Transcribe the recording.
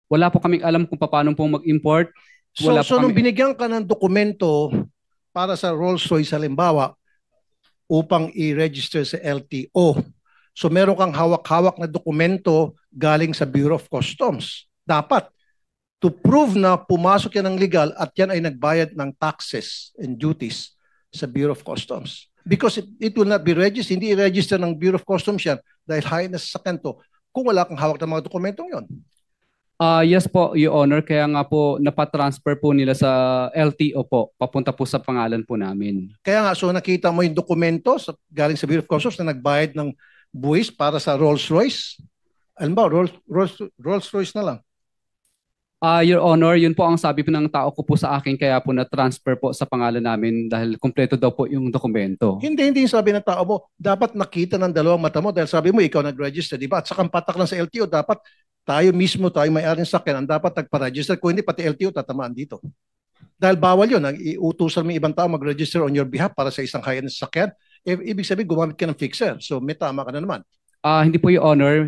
Wala po kaming alam kung paano po mag-import. So, Wala po so nung kami. binigyan ka ng dokumento para sa Rolls-Royce halimbawa upang i-register sa LTO, so meron kang hawak-hawak na dokumento galing sa Bureau of Customs. Dapat to prove na pumasok yan ng legal at yan ay nagbayad ng taxes and duties sa Bureau of Customs. Because it will not be registered, hindi i-register ng Bureau of Customs yan dahil high na sa kanto kung wala kang hawak ng mga dokumentong yon. Yes po, Your Honor. Kaya nga po napatransfer po nila sa LTO po. Papunta po sa pangalan po namin. Kaya nga, so nakita mo yung dokumento galing sa Bureau of Customs na nagbayad ng buwis para sa Rolls-Royce. Alam ba, Rolls-Royce na lang. Your Honor, yun po ang sabi po ng tao ko po sa akin. Kaya po na-transfer po sa pangalan namin dahil kumpleto daw po yung dokumento. Hindi yung sabi ng tao mo. Dapat nakita ng dalawang mata mo dahil sabi mo ikaw nag-register, di ba? At saka patak lang sa LTO, dapat tayo mismo, tayo may-ari ng sakyan, ang dapat nagpa-register. Kung hindi, pati LTO tatamaan dito. Dahil bawal yun, iutusan mo ibang tao mag-register on your behalf para sa isang high-end sakyan. Ibig sabihin, gumamit ka ng fixer. So may tama ka na naman. Hindi po, Your Honor.